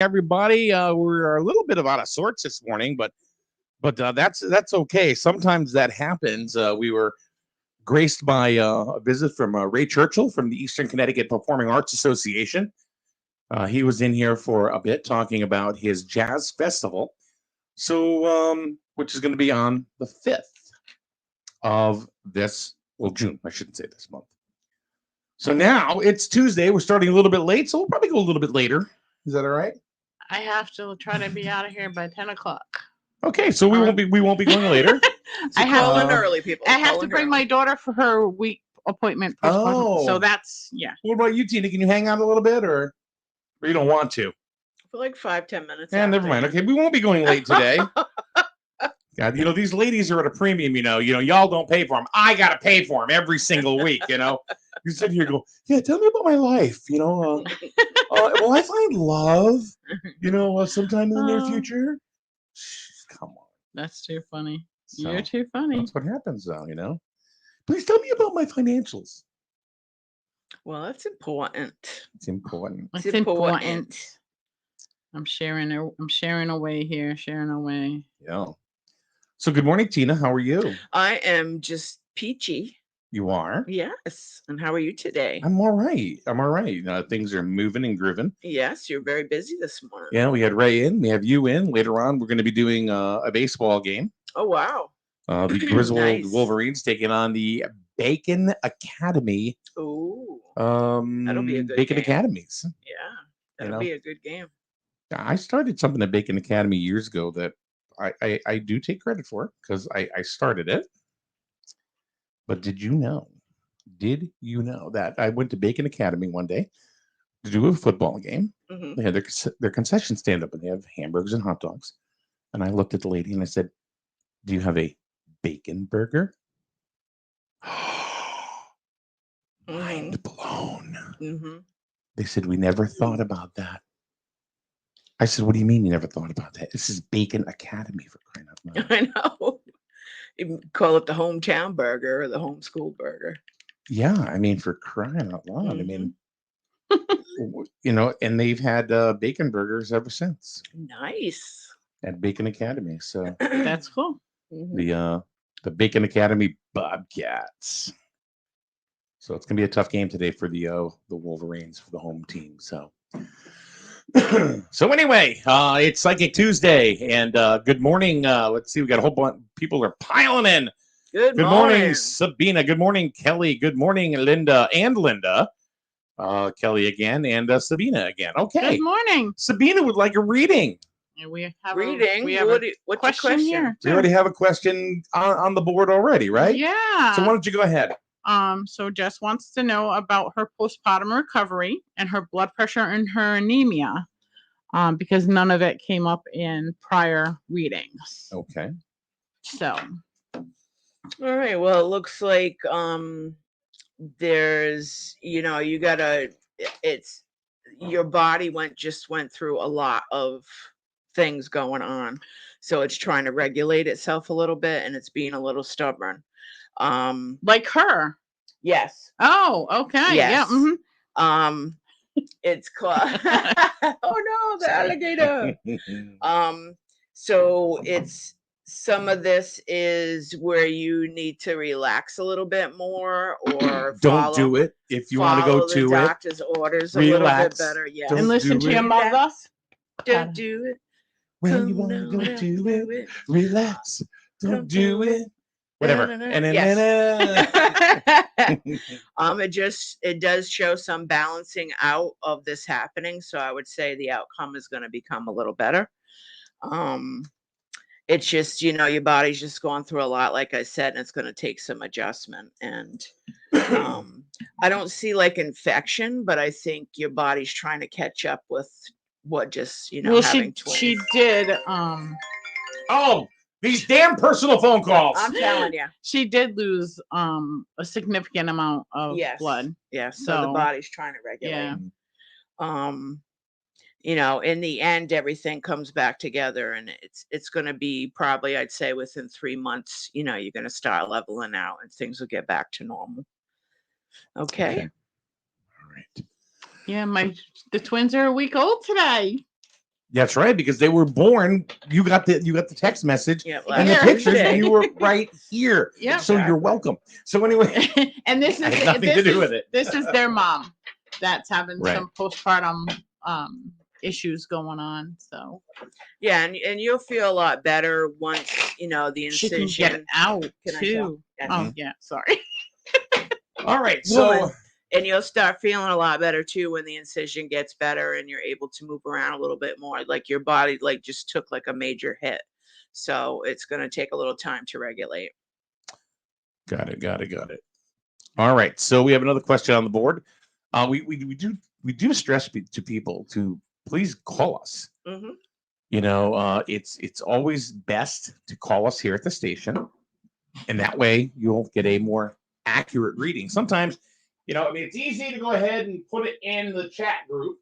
Everybody. We're a little bit of out of sorts this morning, but that's okay. Sometimes that happens. We were graced by a visit from Ray Churchill from the Eastern Connecticut Performing Arts Association. He was in here for a bit talking about his jazz festival, which is going to be on the 5th of June. I shouldn't say this month. So now it's Tuesday. We're starting a little bit late, so we'll probably go a little bit later. Is that all right? I have to try to be out of here by 10 o'clock. Okay, so we won't be going later. So call in early, people. I have to bring my daughter for her week appointment. So that's What about you, Tina? Can you hang out a little bit, or you don't want to? For like 5-10 minutes. Yeah, never mind. Okay, we won't be going late today. God, these ladies are at a premium. Y'all don't pay for them. I gotta pay for them every single week. You sit here and go, yeah, tell me about my life. Will I find love? Sometime in the near future. Come on. That's too funny. You're too funny. That's what happens, though. Please tell me about my financials. Well, that's important. It's important. It's important. I'm sharing away here. Sharing away. Yeah. So good morning, Tina. How are you? I am just peachy. You are? Yes. And how are you today? I'm all right. Things are moving and grooving. Yes, you're very busy this morning. Yeah, we had Ray in. We have you in. Later on, we're going to be doing a baseball game. Oh, wow. The Griswold Wolverines taking on the Bacon Academy. Oh, that'll be a good Bacon game. Academies. Yeah, that'll be a good game. I started something at Bacon Academy years ago that I do take credit for because I started it. But did you know that I went to Bacon Academy one day to do a football game? Mm-hmm. They had their concession stand up and they have hamburgers and hot dogs. And I looked at the lady and I said, "Do you have a bacon burger?" Mind blown. Mm-hmm. They said, "We never thought about that." I said, "What do you mean you never thought about that? This is Bacon Academy, for crying out loud." I know. You call it the hometown burger or the homeschool burger. Yeah, for crying out loud. Mm-hmm. And they've had bacon burgers ever since. Nice. At Bacon Academy. So that's cool. Mm-hmm. The Bacon Academy Bobcats. So it's gonna be a tough game today for the Wolverines, for the home team. So anyway, it's Psychic Tuesday, and good morning. Let's see, we got a whole bunch of people are piling in. Good morning, Sabina. Good morning, Kelly. Good morning, Linda. Kelly again, and Sabina again. Okay. Good morning. Sabina would like a reading. And we have reading. What's your question here? We already have a question on the board already, right? Yeah. So why don't you go ahead? So Jess wants to know about her postpartum recovery and her blood pressure and her anemia, because none of it came up in prior readings. Okay. So. All right. Well, it looks like there's, your body went through a lot of things going on. So it's trying to regulate itself a little bit and it's being a little stubborn. Like her. Yes. Oh, okay. Yes. Yeah. Mm-hmm. It's called oh no, the alligator. So it's some of this is where you need to relax a little bit more, or don't do it if you want to go to the doctor's orders relax. A little bit better. Yeah. And listen to your mother. Don't do it. When you want to go do it, relax. Don't do it. Whatever. It does show some balancing out of this happening. So I would say the outcome is going to become a little better. It's just, your body's just going through a lot, like I said, and it's going to take some adjustment. And I don't see like infection, but I think your body's trying to catch up with what just, having twins. She did. Oh, these damn personal phone calls. I'm telling you. She did lose a significant amount of blood. Yeah. So the body's trying to regulate. Yeah. In the end, everything comes back together, and it's going to be probably, I'd say, within 3 months, you're going to start leveling out and things will get back to normal. Okay. All right. Yeah, the twins are a week old today. That's right, because they were born. You got the text message Yeah, and the last pictures, Tuesday. and you were right here. Yep. So you're welcome. So anyway, And this I is had nothing this to do is, with it. This is their mom that's having Right. some postpartum issues going on. So Yeah, and you'll feel a lot better once the she can incision. get it out Can I tell? too. Yes. Oh yeah, sorry. All right. So Woman. And you'll start feeling a lot better too when the incision gets better and you're able to move around a little bit more. Like your body just took like a major hit. So it's going to take a little time to regulate. got it. All right. So we have another question on the board. We do stress to people to please call us. Mm-hmm. It's always best to call us here at the station, and that way you'll get a more accurate reading. Sometimes, it's easy to go ahead and put it in the chat group,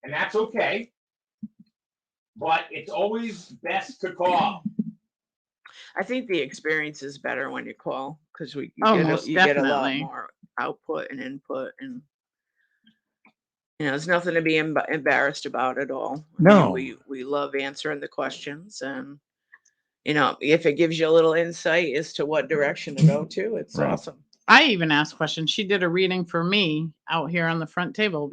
and that's okay. But it's always best to call. I think the experience is better when you call because you most get a lot definitely. more output and input, and there's nothing to be embarrassed about at all. No. We love answering the questions, and if it gives you a little insight as to what direction to go to, it's Right. awesome. I even asked questions. She did a reading for me out here on the front table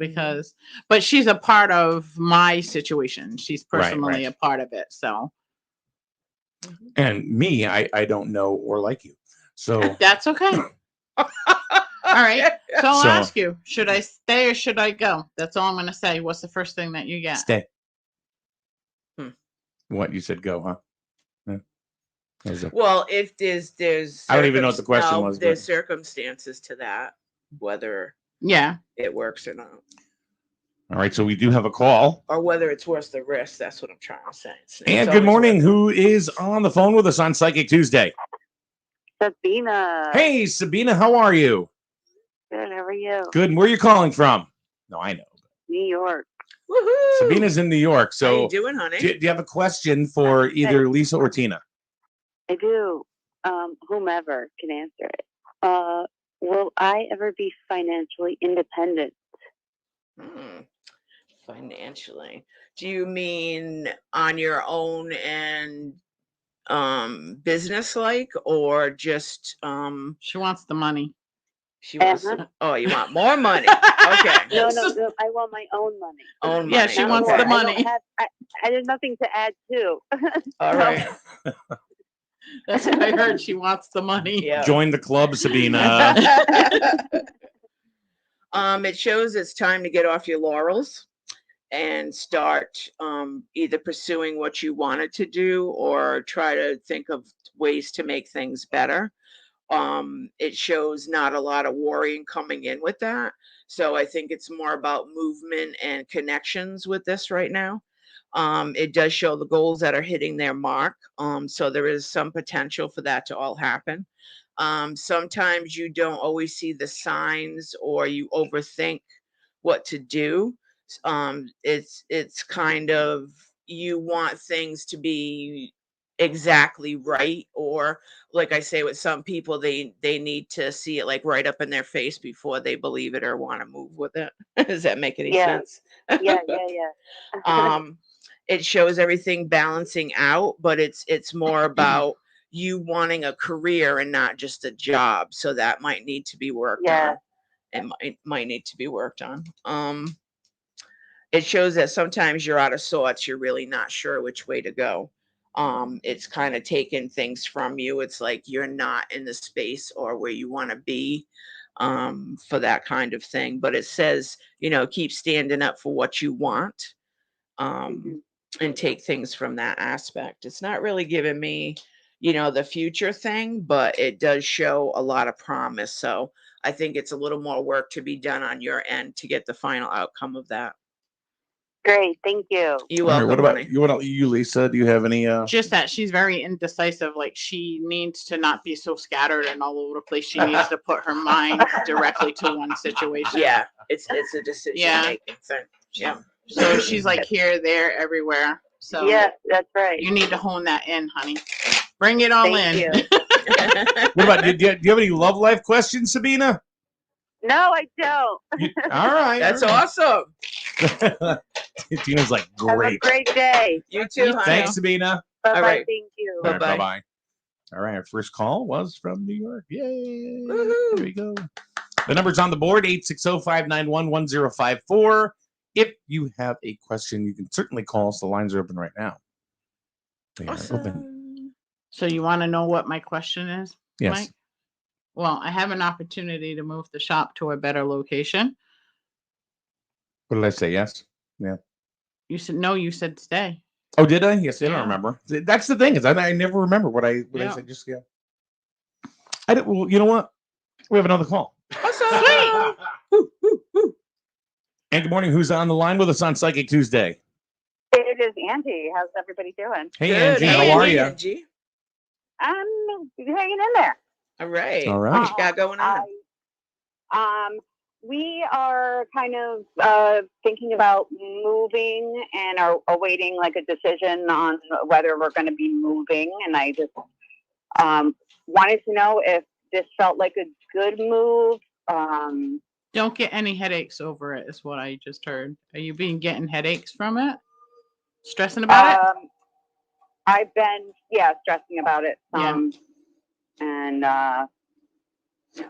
but she's a part of my situation. She's personally a part of it. So And me, I don't know or like you. So that's okay. All right. So I'll So- ask you, should I stay or should I go? That's all I'm going to say. What's the first thing that you get? stay. Hmm. What you said, go, huh? Yeah. Well, if there's I don't even know what the question was, There's but- circumstances to that, whether Yeah. it works or not, All right, so we do have a call. or whether it's worth the risk. That's what I'm trying to say. And good morning. Who is on the phone with us on Psychic Tuesday? Sabina. Hey, Sabina, how are you? Good. How are you? Good. And where are you calling from? No, I know. New York. Woohoo! Sabina's in New York. How So you doing, honey? do you have a question for either Lisa or Tina? I do. Whomever can answer it. Will I ever be financially independent? Financially, do you mean on your own and business like, or just She wants the money. she wants Uh-huh. oh, you want more money? Okay. No, I want my own money. Own Yeah, money. she wants okay. the money. I have nothing to add to. All right. That's what I heard. She wants the money. Yeah. Join the club, Sabina. It shows it's time to get off your laurels and start either pursuing what you wanted to do or try to think of ways to make things better. It shows not a lot of worrying coming in with that. So I think it's more about movement and connections with this right now. It does show the goals that are hitting their mark. So there is some potential for that to all happen. Sometimes you don't always see the signs or you overthink what to do. It's kind of, you want things to be exactly right, or like I say with some people, they need to see it like right up in their face before they believe it or want to move with it. Does that make any Yeah. sense? Yeah. It shows everything balancing out, but it's more about you wanting a career and not just a job. So that might need to be worked Yeah. on. It might need to be worked on. It shows that sometimes you're out of sorts. You're really not sure which way to go. It's kind of taking things from you. It's like you're not in the space or where you want to be for that kind of thing. But it says, keep standing up for what you want and take things from that aspect. It's not really giving me, the future thing, but it does show a lot of promise. So I think it's a little more work to be done on your end to get the final outcome of that. Great. Thank you. You're All right, welcome. what about honey. you? What about you, Lisa? Do you have any? Just that she's very indecisive. Like she needs to not be so scattered and all over the place. She needs to put her mind directly to one situation. Yeah, it's a decision making thing. Yeah. So she's like here, there, everywhere. So Yeah, that's right. you need to hone that in, honey. Bring it all Thank in. you. What about? Do you have any love life questions, Sabina? No, I don't. All right. That's all right. awesome. Tina's like, Have a great. great day. You too, honey. Thanks, Sabina. Bye-bye. right. Thank you. All right, Bye-bye. bye-bye. All right, our first call was from New York. Yay. Woohoo. There we go. The number's on the board, 860-591-1054. If you have a question, you can certainly call us. The lines are open right now. They are open. Awesome. So you want to know what my question is, Yes. Mike? Well, I have an opportunity to move the shop to a better location. What did I say? Yes? Yeah. You said no, you said stay. Oh, did I? Yes, I don't Yeah. remember. That's the thing, is I never remember what I Yeah. said. Just, yeah. I didn't, well, you know what? We have another call. Awesome. And good morning. Who's on the line with us on Psychic Tuesday? It is Angie. How's everybody doing? Hey, Good. Angie. Hey, How are Angie. you? Angie. I'm hanging in there. All right. All right. What you got going on? We are kind of thinking about moving and are awaiting like a decision on whether we're going to be moving. And I just wanted to know if this felt like a good move. Don't get any headaches over it, is what I just heard. Are you getting headaches from it? Stressing about it? I've been, stressing about it some. And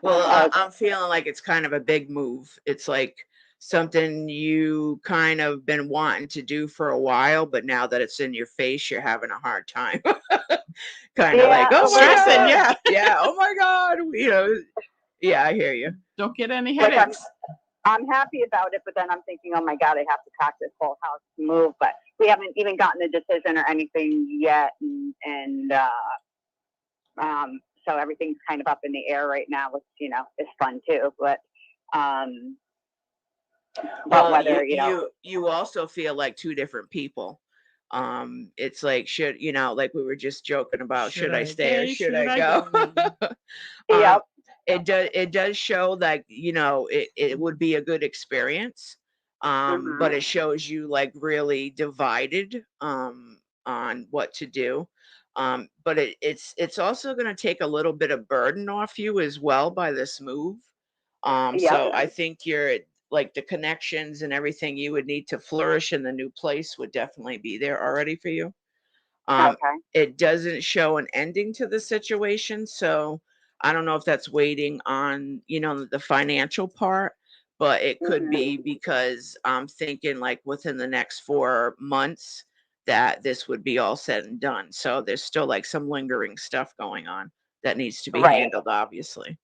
Well, I'm feeling like it's kind of a big move. It's like something you kind of been wanting to do for a while, but now that it's in your face, you're having a hard time. Kind of like, oh, stressing, yeah, yeah. Oh my God, yeah, I hear you. Don't get any Like, headaches. I'm happy about it, but then I'm thinking, oh my God, I have to pack this whole house to move. But we haven't even gotten a decision or anything yet, and so everything's kind of up in the air right now, which is fun too. But whether you also feel like two different people. It's like, like we were just joking about, should I stay or should I go? Yep. It does show that it would be a good experience, but it shows you like really divided on what to do, but it's also going to take a little bit of burden off you as well by this move. So I think you're like the connections and everything you would need to flourish in the new place would definitely be there already for you. Okay. It doesn't show an ending to the situation, so I don't know if that's waiting on, the financial part, but it could be because I'm thinking like within the next 4 months that this would be all said and done. So there's still like some lingering stuff going on that needs to be handled, obviously.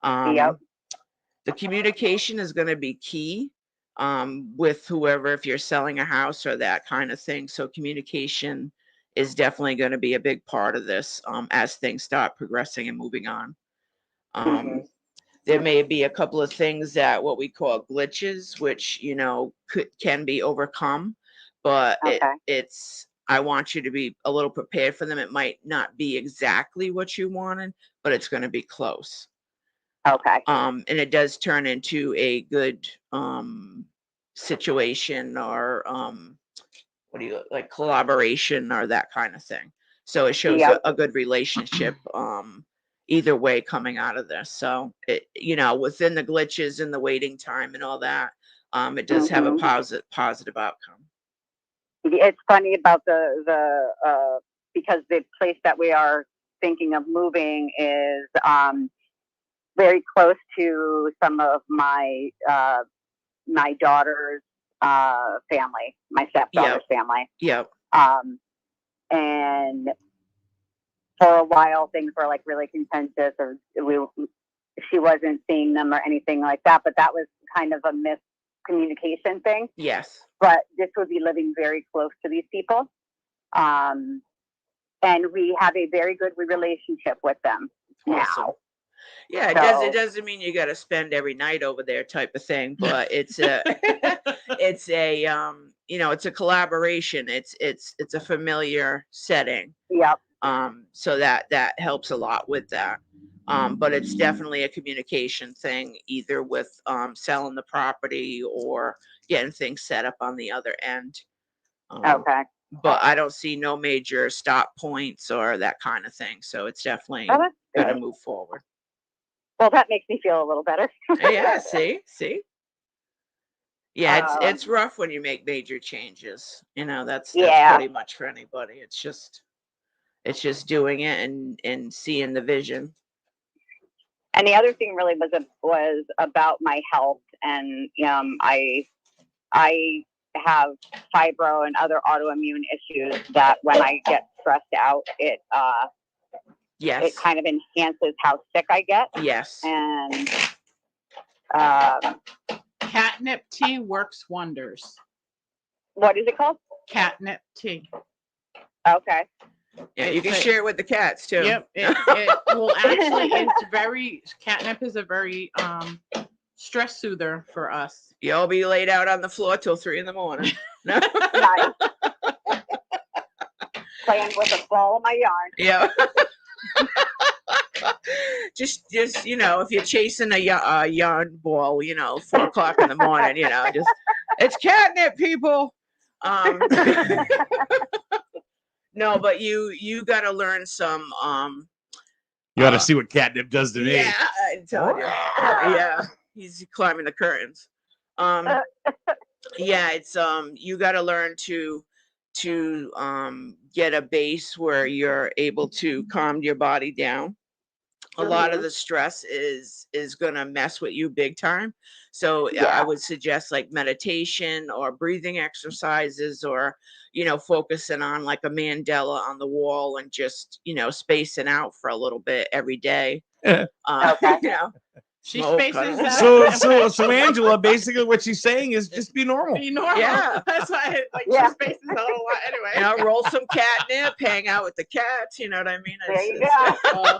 Yep. The communication is going to be key with whoever, if you're selling a house or that kind of thing. So communication is definitely going to be a big part of this as things start progressing and moving on. There may be a couple of things that what we call glitches, which can be overcome, but I want you to be a little prepared for them. It might not be exactly what you wanted, but it's going to be close. Okay. And it does turn into a good situation or collaboration or that kind of thing. So it shows a good relationship either way coming out of this. So it, within the glitches and the waiting time and all that, it does have a positive outcome. It's funny about the because the place that we are thinking of moving is very close to some of my daughter's family, my stepdaughter's family. Yep. And for a while, things were like really contentious, or she wasn't seeing them or anything like that. But that was kind of a miscommunication thing. Yes. But this would be living very close to these people, and we have a very good relationship with them now. Yeah, it doesn't mean you got to spend every night over there type of thing, but it's a it's a collaboration. It's a familiar setting. Yep. So that helps a lot with that. But it's definitely a communication thing, either with selling the property or getting things set up on the other end. Okay. But I don't see no major stop points or that kind of thing. So it's definitely going to move forward. Well, that makes me feel a little better. Yeah, see? Yeah, Um, it's rough when you make major changes. That's Yeah. pretty much for anybody. It's just doing it and seeing the vision. And the other thing really was about my health, and I have fibro and other autoimmune issues that when I get stressed out, it Yes. kind of enhances how sick I get. Yes. And Catnip tea works wonders. what is it called? Catnip tea. Okay. Yeah, you can It's a- share it with the cats too. Yep. Well, actually, catnip is a very stress soother for us. You'll be laid out on the floor till 3 a.m. No? Nice. Playing with a ball of my yarn. Yeah. just if you're chasing a yarn ball, 4 o'clock in the morning, just it's catnip, people. No, but you got to learn some. You got to see what catnip does to me. Yeah, I tell you. Yeah, he's climbing the curtains. Yeah, it's you got to learn to get a base where you're able to calm your body down. A lot of the stress is gonna mess with you big time. So I would suggest like meditation or breathing exercises, or focusing on like a mandala on the wall and just spacing out for a little bit every day. Okay. She Smoke, spaces huh? out. So Angela, basically what she's saying is just be normal. Be normal. Yeah. That's why she spaces out a lot anyway. Roll some catnip, hang out with the cats. You know what I mean? There you go.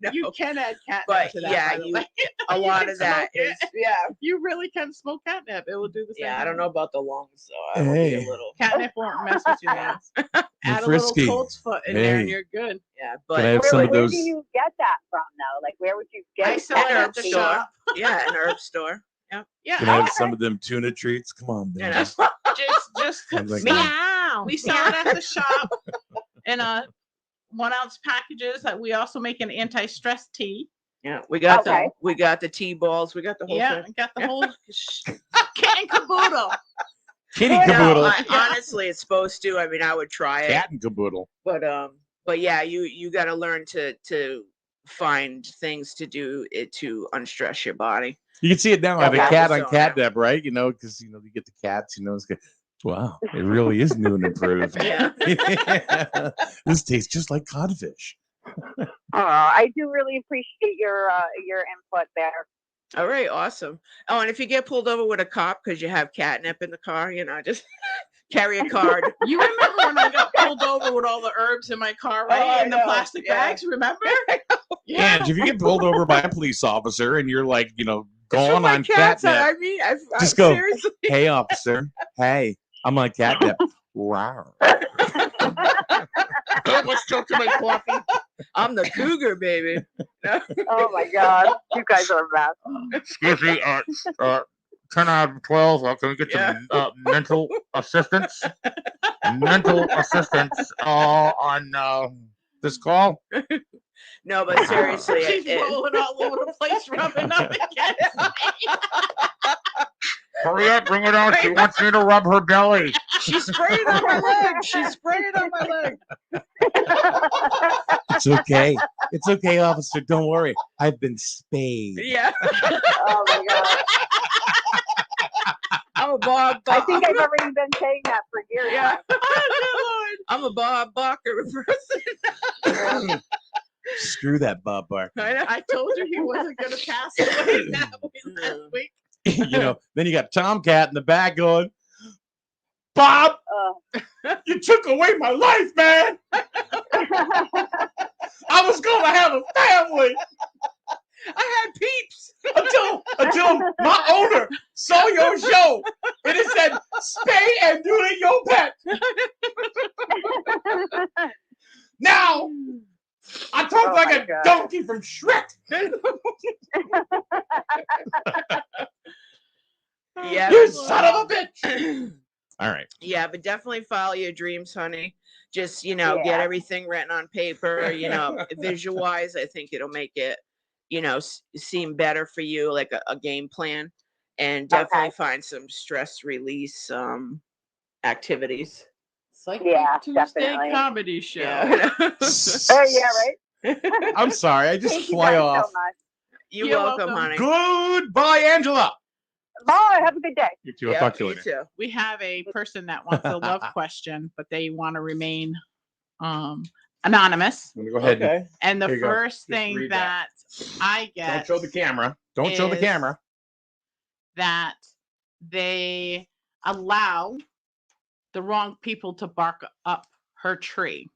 No. You can add catnip But to that. yeah, by the way. a You lot can of that smoke is it. You really can smoke catnip. It will do the same. Yeah, I don't thing. know about the lungs though. I will be a Hey. little. Catnip won't mess with your lungs. Add a frisky. little colt's foot in there, and Hey. you're good. Yeah, Can I but have some of Where those? do you get that from, though? Like, where would you get I sell it An at herb the store. shop. Yeah, an herb store. Yeah, Can I have Okay. some of them tuna treats? Come on, You baby. know? just I'm like, Meow. we sell it at the shop in 1 ounce packages. That we also make an anti-stress tea. Yeah, we got Okay. the tea balls. We got the whole Yeah, thing. got the whole kit and caboodle. Kitty No, caboodle. Honestly, it's supposed to. I mean, I would try it, Cat and caboodle. but yeah, you got to learn to find things to do it to unstress your body. You can see it now. I have a Okay. cat on So, catnip, right? Because you get the cats. It's good. Wow, it really is new and improved. Yeah. This tastes just like codfish. I do really appreciate your input there. All right, awesome. Oh, and if you get pulled over with a cop because you have catnip in the car, just carry a card. You remember when I got pulled over with all the herbs in my car, right? Oh, I in the know. plastic Yeah. bags, remember? And if you get pulled over by a police officer and you're like, It's for going my on cats. catnip, I mean, Just go. Seriously. hey officer, hey, I'm on catnip. Wow. What's still to my coffee? I'm the cougar, baby. Oh my God, you guys are a mess. Excuse me, 10 out of 12. Can we get some mental assistance? Mental assistance on this call? No, but seriously, She's rolling all over the place, rubbing up against me. Hurry up, bring it on. She wants me to rub her belly. she's spraying on my leg. She's spraying on my leg. It's okay. It's okay, officer. Don't worry. I've been spayed. Yeah. Oh my God. I'm a Bob. I think I've already been saying that for years. Yeah. Oh, I'm a Bob Barker person. Screw that Bob Barker. I know. I told you he wasn't going to pass away that way last week. Then you got Tomcat in the back going, Bob, you took away my life, man. I was going to have a family I had peeps. until my owner saw your show and it said, spay and neuter your pet. Now, I talk Oh like my a God. donkey from Shrek. Yeah. You son of a bitch. All right. Yeah, but definitely follow your dreams, honey. Just, get Yeah. everything written on paper, visualize. I think it'll make it, seem better for you, like a game plan. and definitely Okay. find some stress release activities. Psychic Yeah, Tuesday definitely. comedy show. Yeah. Oh, yeah, right? I'm sorry. I just Thank you fly guys off. so much. You're You're welcome, welcome. honey. Goodbye, Angela. Bye. Have a good day. You too. I'll Yeah, talk to you you later. too. We have a person that wants a love question, but they want to remain anonymous. I'm gonna go ahead. Okay. And the Here you go. first Just thing read that I get Don't show the camera. Don't show the is- camera. that they allow the wrong people to bark up her tree.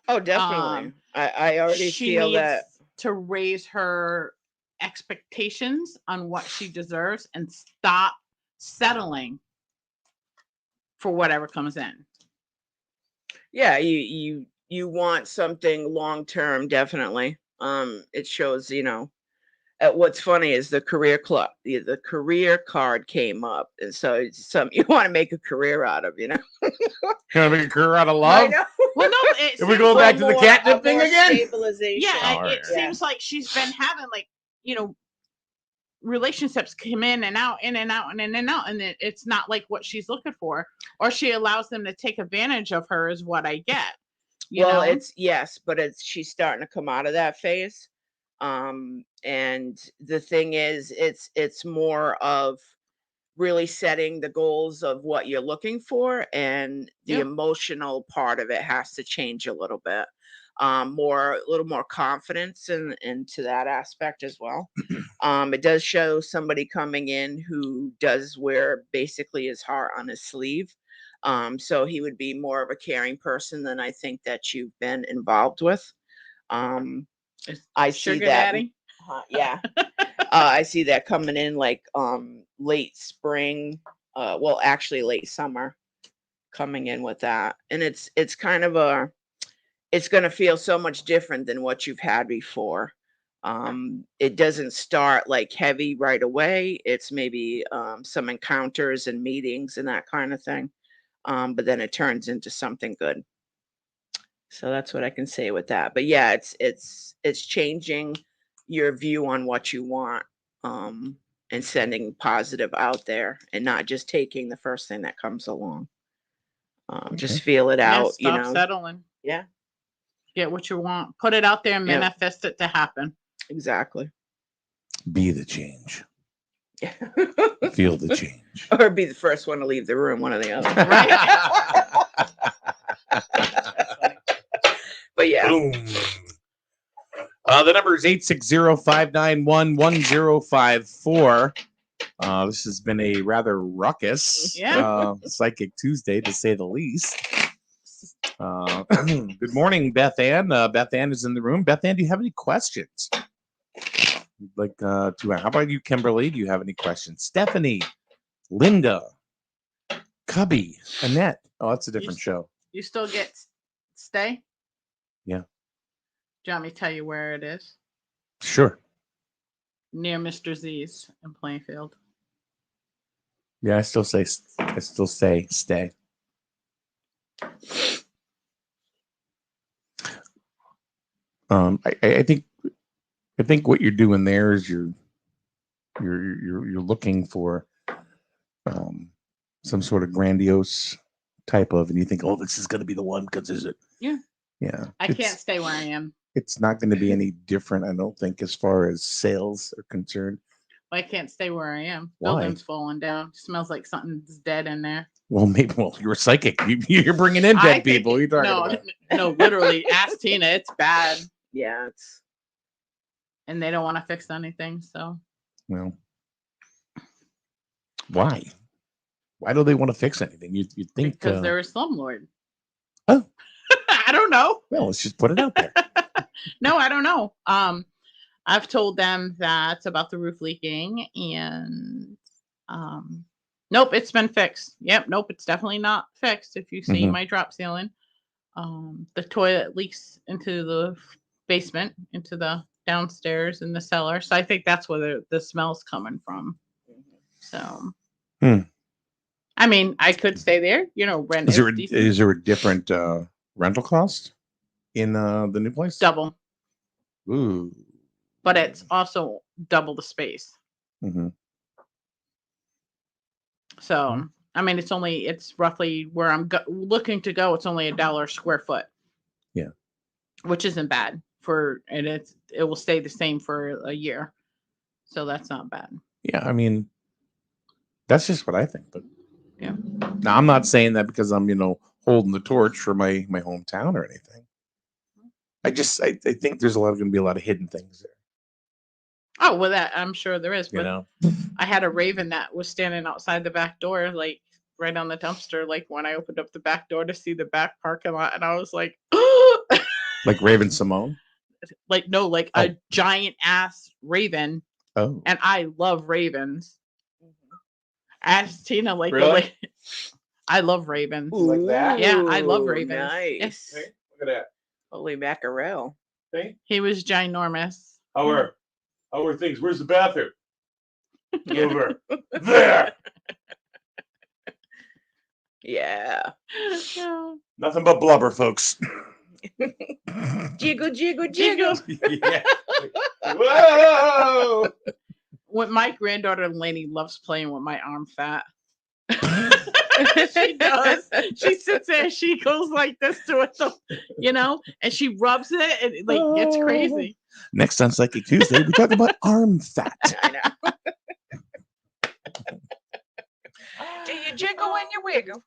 Oh, definitely. I already She feel needs that. to raise her expectations on what she deserves and stop settling for whatever comes in. Yeah, you want something long term, definitely. It shows, what's funny is the career club, the career card came up, and so it's something you want to make a career out of, Can I make a career out of I love? know. Well, no, it If we seems go like, back to the catnip thing more again? Stabilization. yeah, All it right. seems like she's been having relationships come in and out, in and out, and in and out, and it's not like what she's looking for, or she allows them to take advantage of her, is what I get. You Well, know? but she's starting to come out of that phase. And the thing is, it's more of really setting the goals of what you're looking for, and the Yep. emotional part of it has to change a little bit. A little more confidence into that aspect as well. It does show somebody coming in who does wear basically his heart on his sleeve. So he would be more of a caring person than I think that you've been involved with. I see Sugar that. daddy. Yeah. I see that coming in like late spring, well, actually late summer, coming in with that. And it's kind of it's going to feel so much different than what you've had before. It doesn't start like heavy right away. It's maybe some encounters and meetings and that kind of thing. But then it turns into something good. So that's what I can say with that. But yeah, it's changing your view on what you want, and sending positive out there, and not just taking the first thing that comes along. Just feel it Yeah, out, stop settling. Yeah, Get what you want. Put it out there and Yep. manifest it to happen. exactly. Be the change. Feel the change. Or be the first one to leave the room, one or the other. But yeah. Boom. The number is 860-591-1054. This has been a rather ruckus Psychic Tuesday, to say the least. Good morning, Beth Ann. Beth Ann is in the room. Beth Ann, do you have any questions? Like how about you, Kimberly? Do you have any questions? Stephanie, Linda, Cubby, Annette. Oh, that's a different show. You still get stay? Yeah. Do you want me to tell you where it is? Sure. Near Mr. Z's in Plainfield. Yeah, I still say stay. I think what you're doing there is you're looking for some sort of grandiose type of, and you think, oh, this is going to be the one because is it? Yeah. Yeah. I can't stay where I am. It's not going to be any different, I don't think, as far as sales are concerned. I can't stay where I am. Why? Building's falling down. Smells like something's dead in there. Well, maybe. Well, you're psychic. You're bringing in dead people. You're talking about. No, literally. Ask Tina. It's bad, Yeah, and they don't want to fix anything. So, Well, why? Why do they want to fix anything? You think because they're a slumlord. Oh. I don't know. Well, let's just put it out there. No, I don't know. I've told them that about the roof leaking, and nope, it's been fixed. Yep, nope, it's definitely not fixed. If you see my drop ceiling, the toilet leaks into the basement, into the downstairs in the cellar. So I think that's where the smell's coming from. So, I mean, I could stay there. Rent Is there a different rental cost in the new place? double, Ooh. but it's also double the space. Mm-hmm. So, I mean, it's roughly where I'm looking to go. It's only $1 square foot. Yeah. Which isn't bad and it will stay the same for a year. So that's not bad. Yeah, I mean, that's just what I think. But yeah. Now I'm not saying that because I'm, holding the torch for my hometown or anything. I think there's going to be a lot of hidden things there. Oh, well, that I'm sure there is. But You know, I had a raven that was standing outside the back door, like right on the dumpster, like when I opened up the back door to see the back parking lot, and I was like, like Raven Simone. Like no, like a giant ass raven. Oh, and I love ravens. Ask Tina, like really? I love ravens. Ooh, like that? Yeah, I love ravens. Nice. Yes. Hey, look at that. Holy mackerel. Hey, He was ginormous. how are things? Where's the bathroom? Over there. Yeah. Nothing but blubber, folks. Jiggle, jiggle, jiggle. Yeah. Whoa! When my granddaughter Lainey loves playing with my arm fat. She does. She sits there, she goes like this to it, and she rubs it, and it's crazy. Next on Psychic Tuesday, we talk about arm fat. I know. Do you jiggle when you wiggle?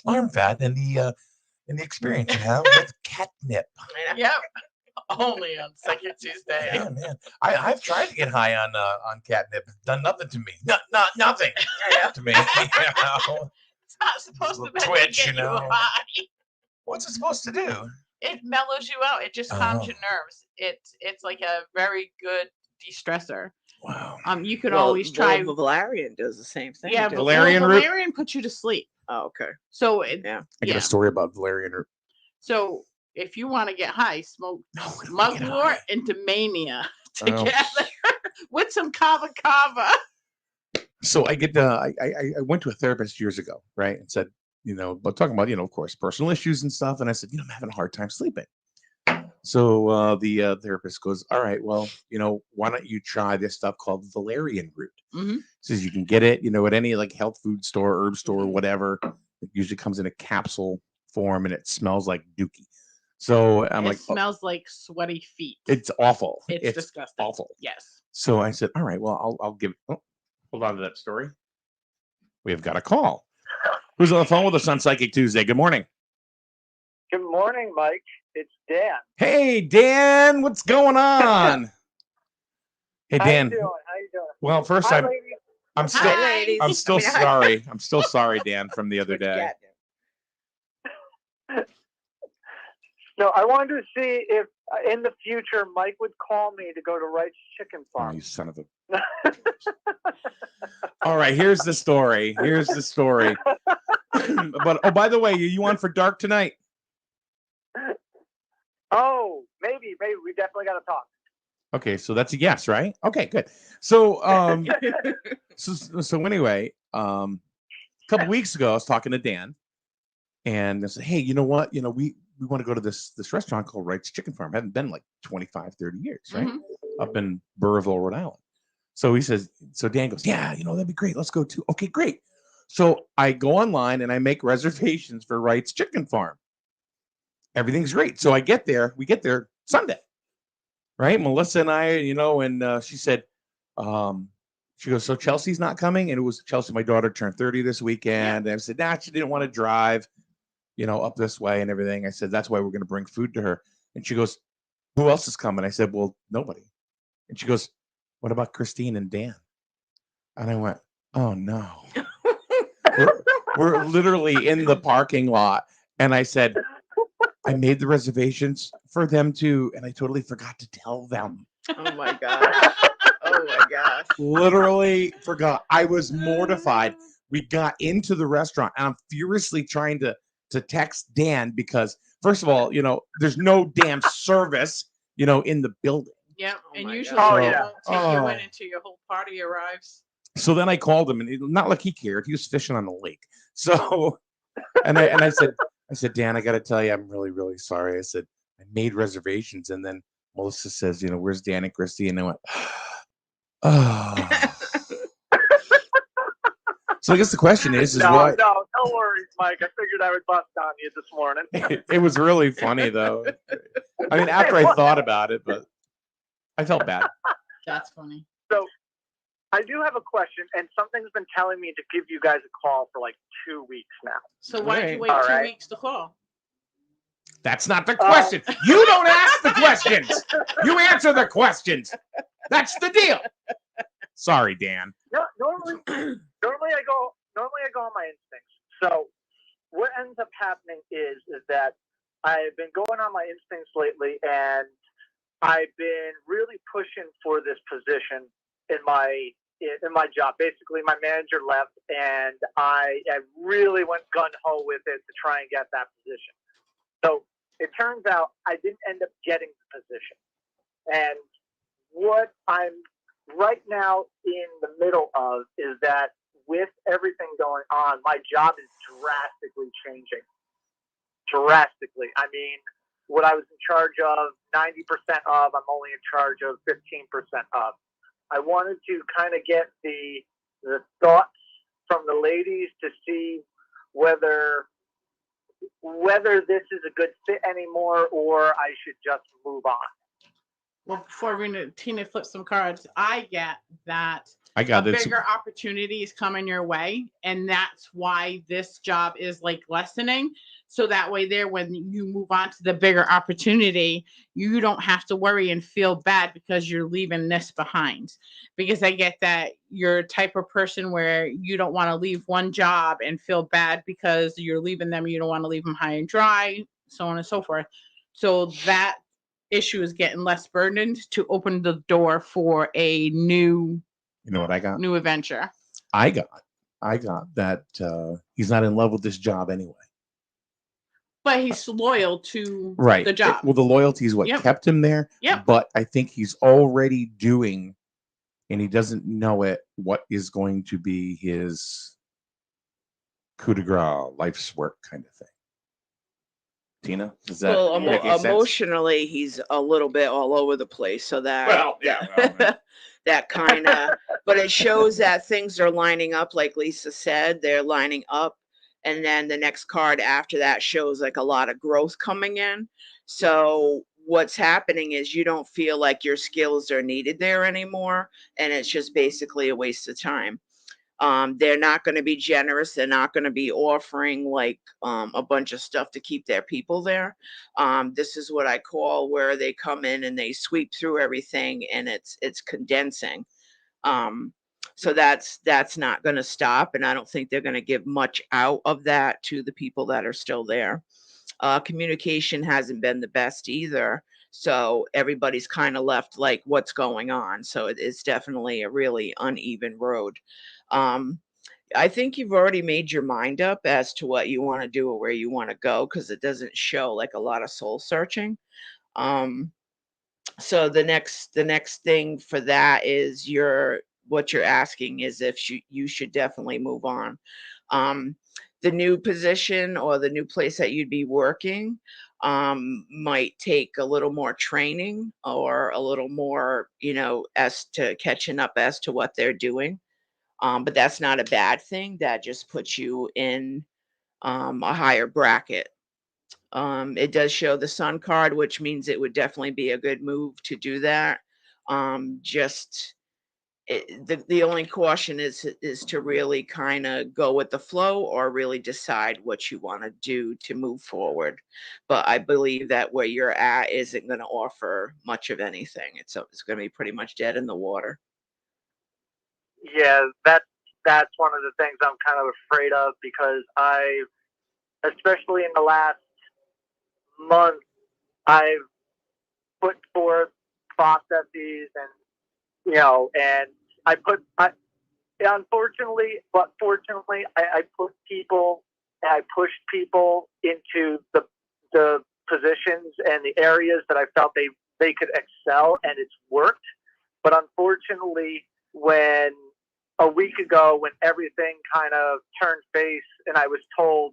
Arm fat and the experience you have with catnip. Yep. Only on Psychic Tuesday. Yeah, man. I've tried to get high on catnip. Done nothing to me. Nothing to me. It's not supposed to twitch, get you high. What's it supposed to do? It mellows you out. It just calms your nerves. It's like a very good de-stressor. Wow. You could always try. Valerian does the same thing. Yeah, Valerian Root. Valerian puts you to sleep. Oh, okay. So I got a story about Valerian Root. So if you want to get high, smoke mugwort and Domania together with some kava. So I went to a therapist years ago, right? And said, but talking about, of course, personal issues and stuff. And I said, I'm having a hard time sleeping. So the therapist goes, all right, well, why don't you try this stuff called Valerian Root? Mm-hmm. Says you can get it, at any like health food store, herb store, whatever. It usually comes in a capsule form and it smells like dookie. So it smells like sweaty feet. It's awful. It's disgusting. Awful. Yes. So I said, all right, well, I'll give. Oh, hold on to that story. We've got a call. Who's on the phone with us on Psychic Tuesday? Good morning. Good morning, Mike. It's Dan. Hey, Dan. What's going on? Hey, Dan. How you doing? Well, first, Hi, I'm still sorry. I'm still sorry, Dan, from the other day. No, I wanted to see if in the future Mike would call me to go to Wright's Chicken Farm. Oh, you son of a. All right, here's the story. But by the way, you on for dark tonight? Oh, maybe we definitely got to talk. Okay, so that's a yes, right? Okay, good. So so anyway, a couple weeks ago I was talking to Dan and I said, hey, you know what? We want to go to this restaurant called Wright's Chicken Farm. Haven't been like 25, 30 years, right? Mm-hmm. Up in Burrillville, Rhode Island. So he says, so Dan goes, yeah, that'd be great. Let's go too. Okay, great. So I go online and I make reservations for Wright's Chicken Farm. Everything's great. So we get there Sunday, right? Melissa and I, and she said, she goes, so Chelsea's not coming? And it was Chelsea, my daughter turned 30 this weekend. And I said, she didn't want to drive, up this way and everything. I said, that's why we're going to bring food to her. And she goes, who else is coming? I said, well, nobody. And she goes, what about Christine and Dan? And I went, oh no. we're literally in the parking lot. And I said, I made the reservations for them too, and I totally forgot to tell them. Oh my gosh. Oh my gosh. Literally forgot. I was mortified. We got into the restaurant and I'm furiously trying to text Dan because first of all, there's no damn service, in the building. Yeah. Oh and my usually God. they won't take you in until your whole party arrives. So then I called him and not like he cared. He was fishing on the lake. So and I said, Dan, I got to tell you, I'm really, really sorry. I said, I made reservations. And then Melissa says, where's Dan and Christy? And I went, oh. So I guess the question is No, what? no worries, Mike. I figured I would bust on you this morning. It was really funny though. I mean, after I thought about it, but I felt bad. That's funny. So I do have a question, and something's been telling me to give you guys a call for like 2 weeks now. So why did you wait Right. 2 All right. weeks to call? That's not the question. You don't ask the questions. You answer the questions. That's the deal. Sorry, Dan. No, normally I go on my instincts. So what ends up happening is that I've been going on my instincts lately, and I've been really pushing for this position in my job. Basically, my manager left, and I really went gun ho with it to try and get that position. So it turns out I didn't end up getting the position. And what I'm right now in the middle of is that with everything going on, my job is drastically changing. Drastically. I mean, what I was in charge of 90% of, I'm only in charge of 15% of. I wanted to kind of get the thoughts from the ladies to see whether this is a good fit anymore or I should just move on. Well, before Tina flips some cards, I get that I got this. bigger opportunities coming your way, and that's why this job is like lessening. So that way there, when you move on to the bigger opportunity, you don't have to worry and feel bad because you're leaving this behind. Because I get that you're a type of person where you don't want to leave one job and feel bad because you're leaving them. You don't want to leave them high and dry, so on and so forth. So that issue is getting less burdened to open the door for a new You know what I got? new adventure. I got that he's not in love with this job anyway. But he's loyal to Right. the job. Well, the loyalty is what Yep. kept him there. Yep. But I think he's already doing, and he doesn't know it, what is going to be his coup de grace, life's work kind of thing. Tina, does that Well, make any sense? emotionally, he's a little bit all over the place. So that Well, yeah. that kind of, but it shows that things are lining up, like Lisa said, they're lining up. And then the next card after that shows like a lot of growth coming in. So what's happening is you don't feel like your skills are needed there anymore. And it's just basically a waste of time. They're not going to be generous. They're not going to be offering like a bunch of stuff to keep their people there. This is what I call where they come in and they sweep through everything, and it's condensing. So that's not going to stop, and I don't think they're going to give much out of that to the people that are still there. Communication hasn't been the best either. So everybody's kind of left like, what's going on? So it's definitely a really uneven road. I think you've already made your mind up as to what you want to do or where you want to go, because it doesn't show like a lot of soul searching. So the next thing for that is what you're asking is if you should definitely move on. The new position or the new place that you'd be working might take a little more training or a little more, as to catching up as to what they're doing. But that's not a bad thing. That just puts you in a higher bracket. It does show the sun card, which means it would definitely be a good move to do that. The only caution is to really kind of go with the flow or really decide what you want to do to move forward. But I believe that where you're at isn't going to offer much of anything. It's going to be pretty much dead in the water. Yeah, that's one of the things I'm kind of afraid of, because especially in the last month, I've put forth processes and unfortunately, but fortunately, I pushed people into the positions and the areas that I felt they could excel, and it's worked. But unfortunately, when a week ago, when everything kind of turned face and I was told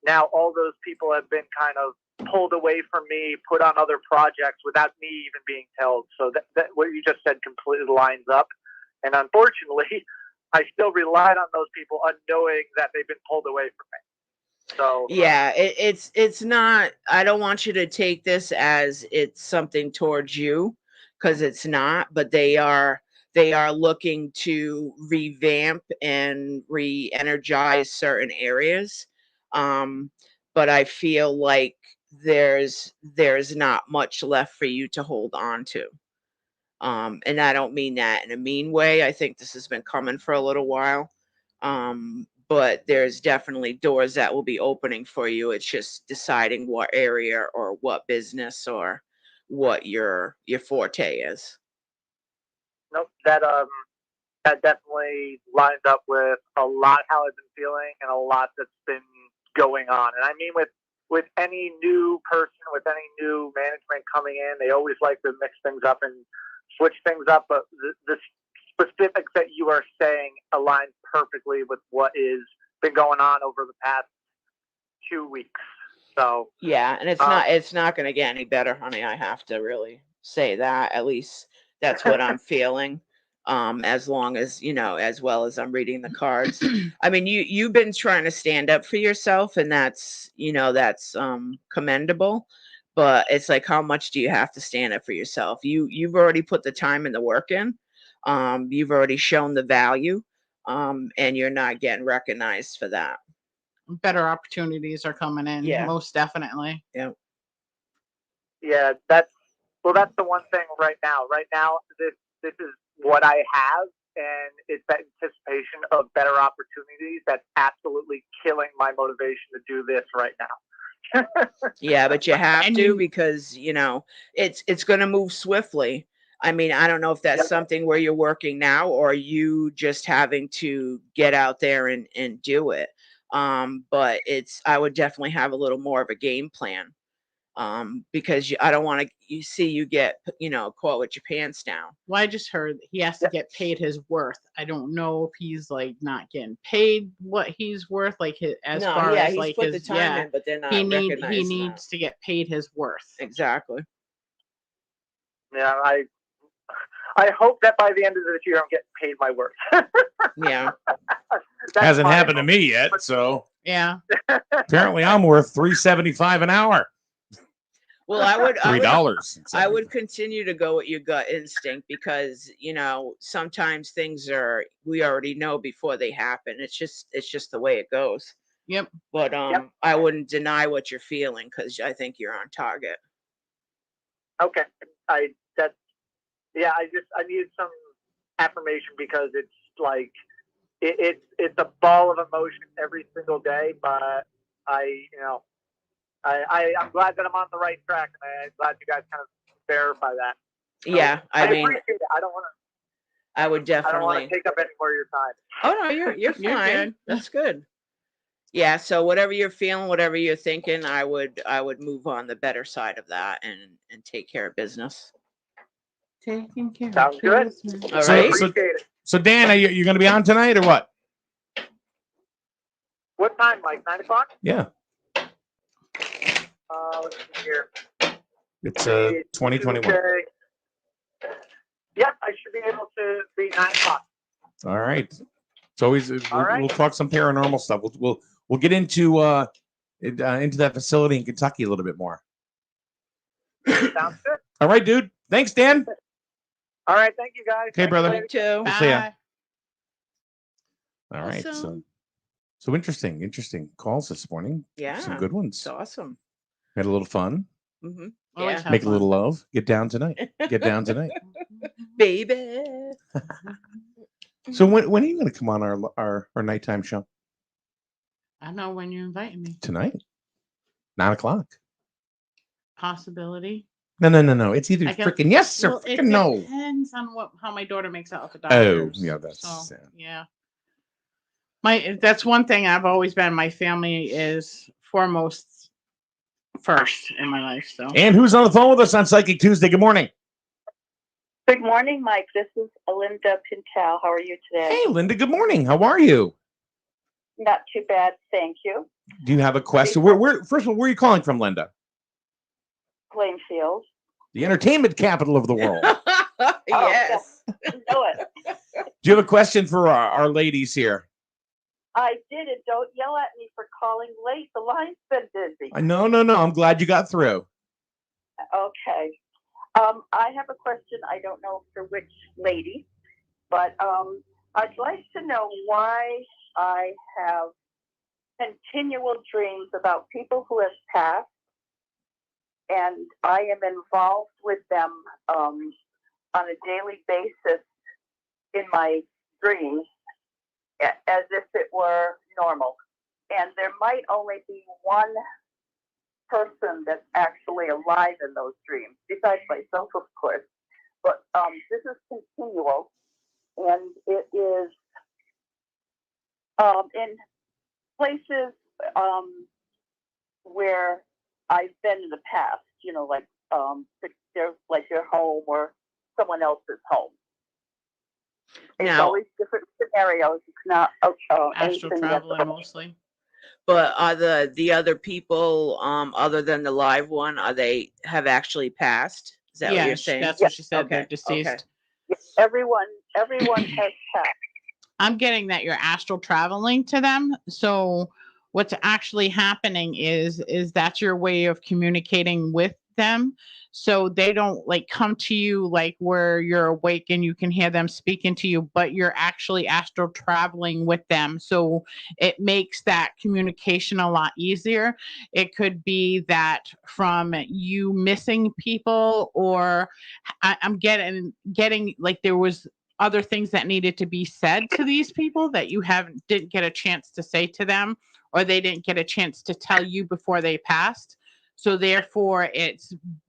now all those people have been kind of pulled away from me, put on other projects without me even being told. So that what you just said completely lines up. And unfortunately, I still relied on those people unknowing that they've been pulled away from me. So Yeah, it's not. I don't want you to take this as it's something towards you, because it's not. But they are looking to revamp and re-energize certain areas. But I feel like there's not much left for you to hold on to. And I don't mean that in a mean way. I think this has been coming for a little while. But there's definitely doors that will be opening for you. It's just deciding what area or what business or what your forte is. nope, that definitely lines up with a lot how I've been feeling and a lot that's been going on. And I mean, with any new person, with any new management coming in, they always like to mix things up and switch things up. But the specifics that you are saying aligns perfectly with what is been going on over the past 2 weeks. So Yeah, and it's not going to get any better, honey. I have to really say that. At least that's what I'm feeling. As long as, as well as I'm reading the cards. I mean, you've been trying to stand up for yourself, and that's commendable. But it's like, how much do you have to stand up for yourself? You've already put the time and the work in. You've already shown the value, and you're not getting recognized for that. Better opportunities are coming in. Yeah. Most definitely. Yeah. yeah, that's the one thing right now. Right now, this is what I have, and it's that anticipation of better opportunities that's absolutely killing my motivation to do this right now. Yeah, but you have And to, because it's going to move swiftly. I mean, I don't know if that's Yep. something where you're working now, or you just having to get out there and do it. But I would definitely have a little more of a game plan. Because I don't want to you get caught with your pants down. Well, I just heard he has to get paid his worth. I don't know if he's like not getting paid what he's worth, like he's He's put the time in, but they're not he recognizing needs to get paid his worth. Exactly. Yeah, I hope that by the end of this year, I'm getting paid my worth. Yeah. Hasn't happened to me yet, so Yeah. apparently I'm worth $3.75 an hour. Well, I would $3. I would continue to go with your gut instinct, because sometimes things we already know before they happen. It's just the way it goes. Yep. But Yep. I wouldn't deny what you're feeling, because I think you're on target. Okay, I needed some affirmation, because it's like it's a ball of emotion every single day. But I'm glad that I'm on the right track, and I'm glad you guys kind of verify that. Yeah, I mean, appreciate it. I don't want definitely. to take up any more of your time. Oh no, you're fine. You're good. That's good. Yeah, so whatever you're feeling, whatever you're thinking, I would move on the better side of that and take care of business. Taking care. Sounds good. All So- right. Appreciate it. So Dan, are you going to be on tonight or what? What time, Mike? 9 o'clock? Yeah, Let's see here. it's 2021. Tuesday. Yeah, I should be able to be 9 o'clock. All right. It's always All right. we'll talk some paranormal stuff. We'll get into that facility in Kentucky a little bit more. Sounds good. All right, dude. Thanks, Dan. All right, thank you guys. Okay, brother. You too. We'll see ya. Bye. All right. Awesome. So interesting calls this morning. Yeah. Some good ones. It's awesome. Had a little fun. Mm-hmm. Always Yeah. have Make a fun. little love. Get down tonight. Get down tonight. Baby. So when are you going to come on our nighttime show? I don't know when you're inviting me. Tonight, 9 o'clock. Possibility. No. It's either I can- freaking yes or Well, it freaking no. depends on how my daughter makes out with the Oh, doctors. yeah, that's So, sad. yeah. That's one thing I've always been. My family is foremost first in my life. So And who's on the phone with us on Psychic Tuesday? Good morning. Good morning, Mike. This is Linda Pintel. How are you today? Hey, Linda. Good morning. How are you? Not too bad, thank you. Do you have a question? Where first of all, where are you calling from, Linda? Plainfield. The entertainment capital of the world. Yes. Know it. you have a question for our ladies here? I did it. Don't yell at me for calling late. The line's been busy. No. I'm glad you got through. Okay. I have a question. I don't know for which lady, but I'd like to know why I have continual dreams about people who have passed, and I am involved with them on a daily basis in my dreams as if it were normal. And there might only be one person that's actually alive in those dreams, besides myself, of course. But this is continual, and it is in places where I've been in the past, you know, like their home or someone else's home. It's Now- always different scenarios. It's not Astral anything that's traveler mostly. But are the other people, other than the live one, have actually passed? Is that what you're saying? That's what she said. They're Okay, deceased. everyone has passed. I'm getting that you're astral traveling to them. So what's actually happening is that's your way of communicating with them. So they don't like come to you like where you're awake and you can hear them speaking to you, but you're actually astral traveling with them. So it makes that communication a lot easier. It could be that from you missing people, or I'm getting like there was other things that needed to be said to these people that you didn't get a chance to say to them, or they didn't get a chance to tell you before they passed. So therefore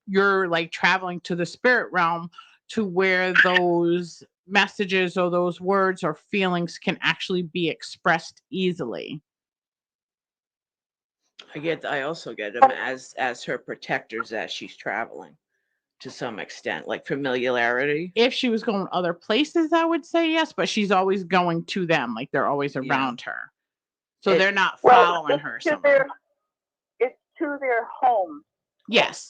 you're like traveling to the spirit realm to where those messages or those words or feelings can actually be expressed easily. I also get them as her protectors as she's traveling to some extent, like familiarity. If she was going other places, I would say yes, but she's always going to them, like they're always around her. So they're not following her somewhere. It's to their home. Yes.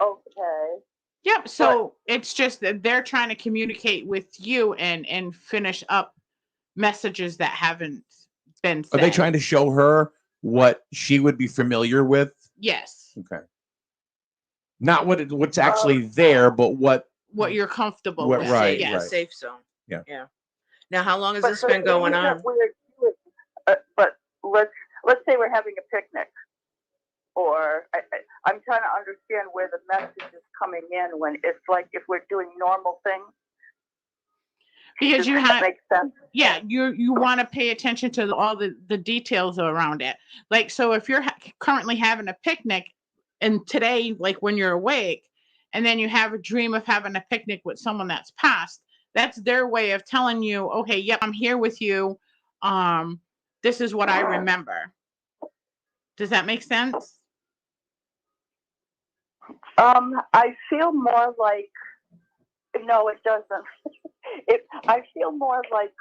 Okay. Yep. So it's just that they're trying to communicate with you and finish up messages that haven't been said. Are they trying to show her what she would be familiar with? Yes. Okay. Not what's actually there, but what you're comfortable What- with. right, Yes. A safe zone. Yeah. Yeah. Now, how long has But this been going things that on? we're doing, but let's say we're having a picnic, or I'm trying to understand where the message is coming in when it's like if we're doing normal things. Because Does you that have, make sense? yeah, you want to pay attention to all the details around it. Like, so if you're currently having a picnic, and today, like when you're awake, and then you have a dream of having a picnic with someone that's passed, that's their way of telling you, okay, yep, I'm here with you. This is what I remember. Does that make sense? I feel more like, no, it doesn't. I feel more like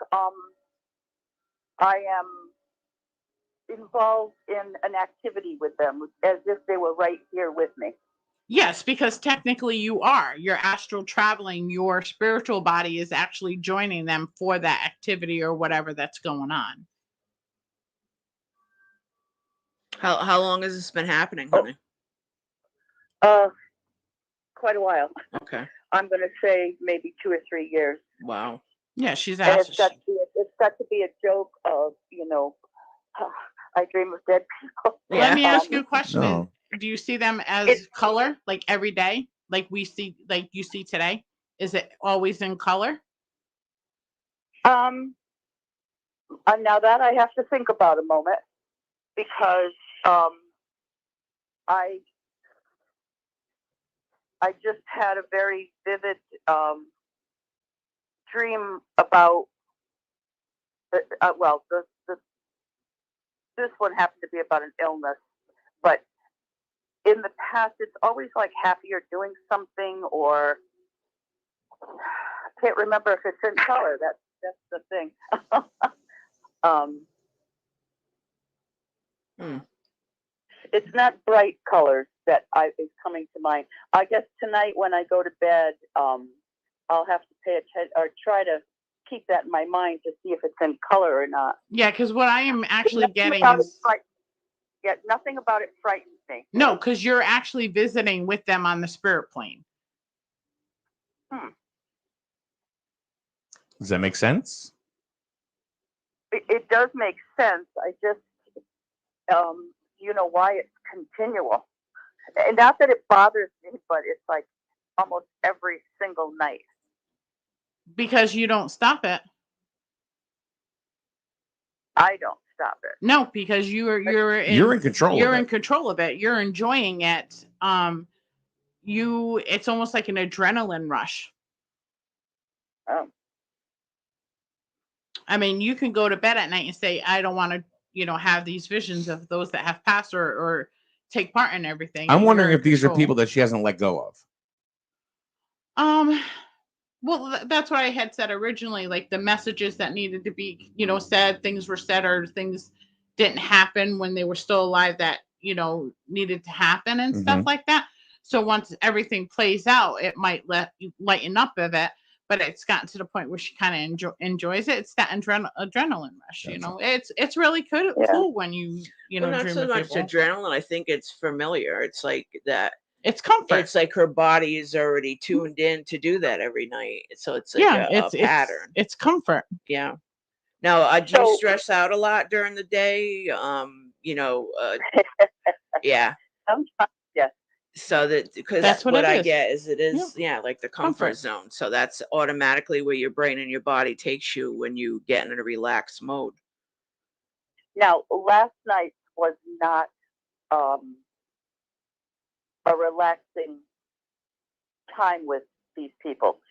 I am involved in an activity with them, as if they were right here with me. Yes, because technically you are. You're astral traveling. Your spiritual body is actually joining them for that activity or whatever that's going on. How long has this been happening, honey? Quite a while. Okay. I'm going to say maybe 2 or 3 years. Wow. Yeah, she's And astral. it's got to be a joke of, I dream of dead people. Let me Yeah. ask you a question. No. Do you see them as color, like every day, like we see, like you see today? Is it always in color? And now that I have to think about a moment, because I just had a very vivid dream about this one happened to be about an illness, but in the past it's always like happy or doing something, or I can't remember if it's in color. That's the thing. It's not bright colors that is coming to mind. I guess tonight when I go to bed, I'll have to pay attention or try to keep that in my mind to see if it's in color or not. Yeah, because what I am actually Nothing getting about it is yeah, nothing about it frightens me. no, because you're actually visiting with them on the spirit plane. Does that make sense? It does make sense. I just, you know, why it's continual. And not that it bothers me, but it's like almost every single night. Because you don't stop it. I don't stop it. No, because you're You're in control. You're of in it. control of it. You're enjoying it. It's almost like an adrenaline rush. Oh. I mean, you can go to bed at night and say, I don't want to, you know, have these visions of those that have passed or take part in everything. I'm and wondering you're if in these are control. people that she hasn't let go of. Well, that's what I had said originally, like the messages that needed to be, you know, said, things were said, or things didn't happen when they were still alive that, you know, needed to happen and stuff like that. So once everything plays out, it might let you lighten up of it, but it's gotten to the point where she kind of enjoys it. It's that adrenaline rush, you know. It's really cool when you know, not dream so of much people. adrenaline. I think it's familiar. It's like that. It's comfort. It's like her body is already tuned in to do that every night. So it's like a pattern. It's comfort. Yeah. Now, do you stress out a lot during the day? You know, yeah. Sometimes, yes. So that because That's what I it is. get is it is like the comfort zone. So that's automatically where your brain and your body takes you when you get in a relaxed mode. Now, last night was not a relaxing time with these people.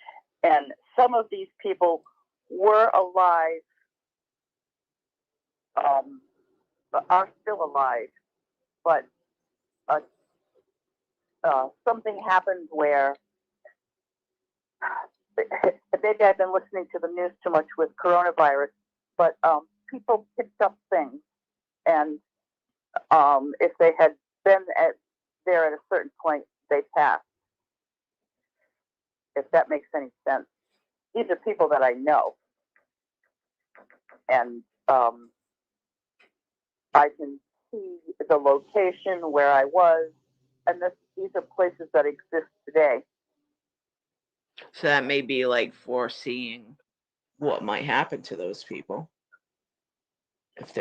And some of these people were alive, are still alive, but something happened where maybe I've been listening to the news too much with coronavirus, but people picked up things, and if they had been there at a certain point, they passed. If that makes any sense. These are people that I know, and I can see the location where I was, and these are places that exist today. So that may be like foreseeing what might happen to those people if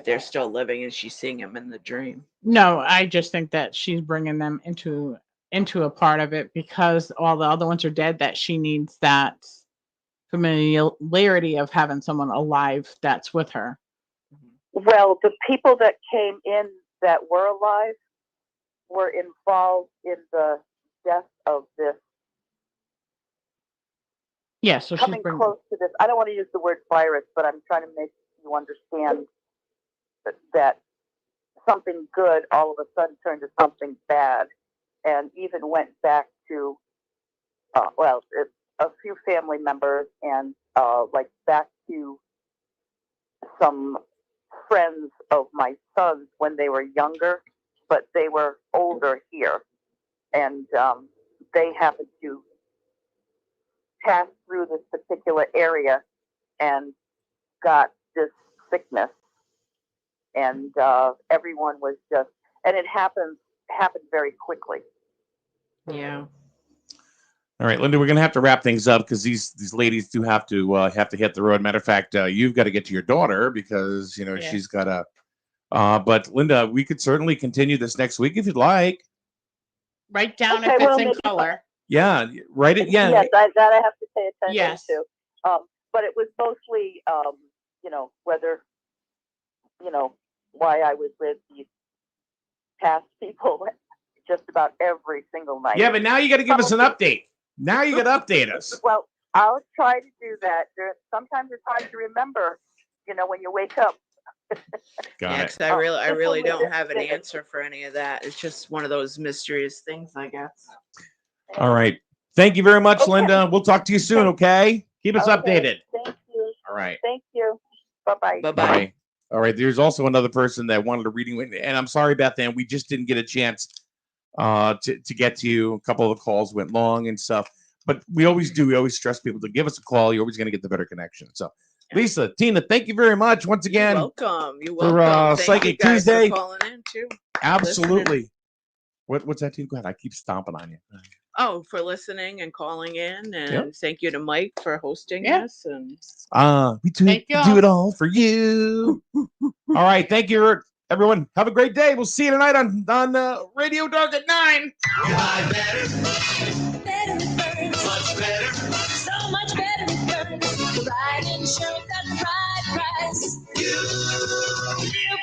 they're still living and she's seeing them in the dream. No, I just think that she's bringing them into a part of it because all the other ones are dead, that she needs that familiarity of having someone alive that's with her. Well, the people that came in that were alive were involved in the death of this. Yeah, so coming she's close to this. I don't want to use the word virus, but I'm trying to make you understand that something good all of a sudden turned to something bad, and even went back to a few family members and like back to some friends of my sons when they were younger, but they were older here, and they happened to pass through this particular area and got this sickness, and everyone was just, and it happened very quickly. Yeah. All right, Linda, we're gonna have to wrap things up because these ladies do have to hit the road. Matter of fact, you've got to get to your daughter because she's got a. But Linda, we could certainly continue this next week if you'd like. Write down if it's in color. Yeah, write it. Yeah. Yes, that I have to pay attention Yes. to. But it was mostly, whether, why I was with these past people just about every single night. Yeah, but now you got to give us an update. Now you got to update us. Well, I'll try to do that. Sometimes it's hard to remember, when you wake up. Got it. I really don't have an answer for any of that. It's just one of those mysterious things, I guess. All right. Thank you very much, Linda. We'll talk to you soon, okay? Keep us updated. Thank you. All right. Thank you. Bye-bye. Bye-bye. All right. There's also another person that wanted a reading. And I'm sorry about that. We just didn't get a chance to get to you. A couple of the calls went long and stuff. but we always do. We always stress people to give us a call. You're always going to get the better connection. So, Lisa, Tina, thank you very much once again. You're welcome. You're for, welcome. Thank Psychic you guys Tuesday. for calling in too. Absolutely. What's that, Tina? Go ahead. I keep stomping on you. Oh, for listening and calling in, and Yep. thank you to Mike for hosting Yeah. us. And We do Thank you. do it all for you. All right, thank you, everyone. Have a great day. We'll see you tonight on Radio Dark at 9. Buy better. Much better. So much better returns. The right insurance at the right price. You